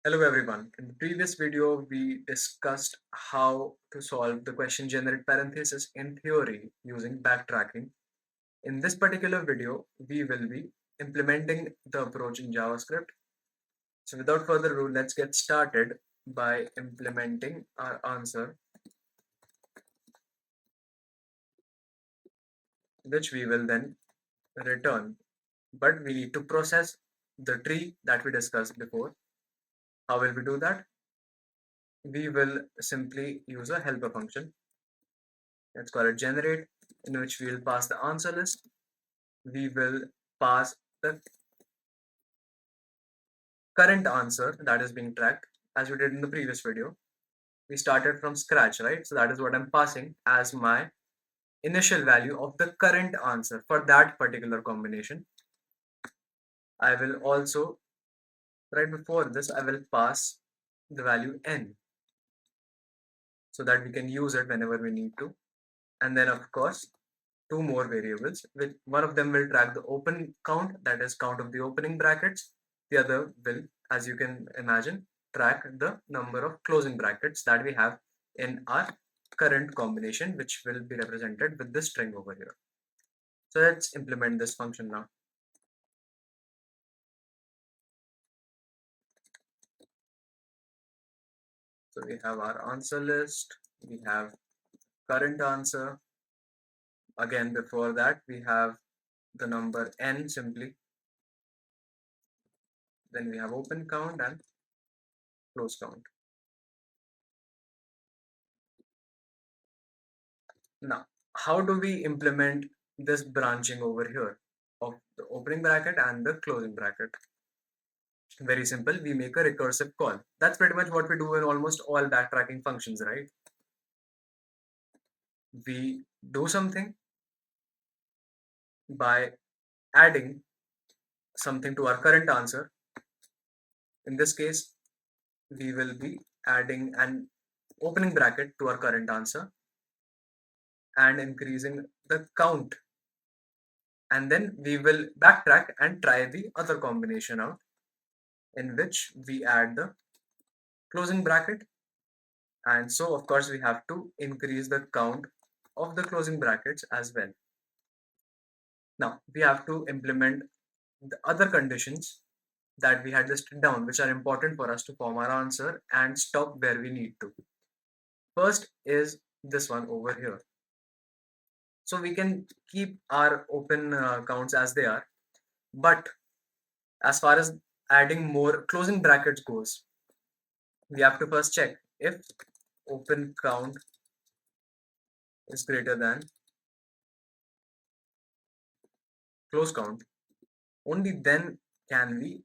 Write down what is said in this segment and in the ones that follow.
Hello everyone. In the previous video, we discussed how to solve the question generate parenthesis in theory using backtracking. In this particular video, we will be implementing the approach in JavaScript. So without further ado, let's get started by implementing our answer, which we will then return. But we need to process the tree that we discussed before. How will we do that? We will simply use a helper function. Let's call it generate, in which we will pass the answer list. We will pass the current answer that is being tracked as we did in the previous video. We started from scratch, right? So that is what I'm passing as my initial value of the current answer for that particular combination. I will also, right before this, I will pass the value n so that we can use it whenever we need to. And then of course, two more variables, which one of them will track the open count, that is count of the opening brackets. The other will, as you can imagine, track the number of closing brackets that we have in our current combination, which will be represented with this string over here. So let's implement this function now. So we have our answer list, we have current answer. Again, before that, we have the number n simply. Then we have open count and close count. Now, how do we implement this branching over here of the opening bracket and the closing bracket? Very simple, we make a recursive call. That's pretty much what we do in almost all backtracking functions, right? We do something by adding something to our current answer. In this case, we will be adding an opening bracket to our current answer and increasing the count, and then we will backtrack and try the other combination out, in which we add the closing bracket, and so of course we have to increase the count of the closing brackets as well. Now we have to implement the other conditions that we had listed down, which are important for us to form our answer and stop where we need to. First is this one over here. So we can keep our open counts as they are, but as far as adding more closing brackets goes, we have to first check if open count is greater than close count. Only then can we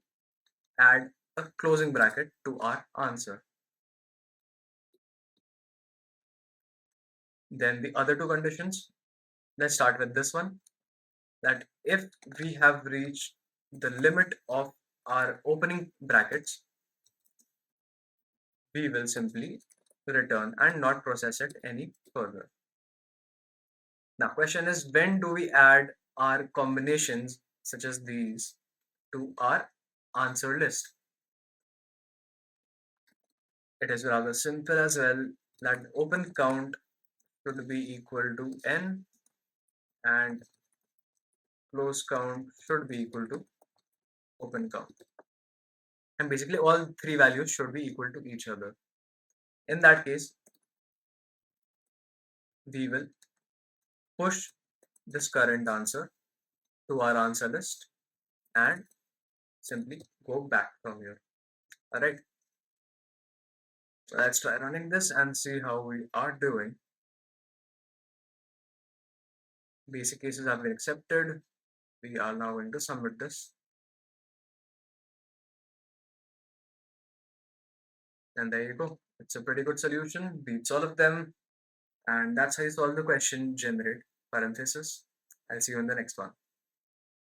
add a closing bracket to our answer. Then the other two conditions, let's start with this one, that if we have reached the limit of our opening brackets, we will simply return and not process it any further. Now question is, when do we add our combinations such as these to our answer list? It is rather simple as well, that open count should be equal to n and close count should be equal to open count. And basically all three values should be equal to each other. In that case, we will push this current answer to our answer list and simply go back from here. Alright, so let's try running this and see how we are doing. Basic cases have been accepted. We are now going to submit this. And there you go. It's a pretty good solution, beats all of them. And that's how you solve the question generate parenthesis. I'll see you in the next one.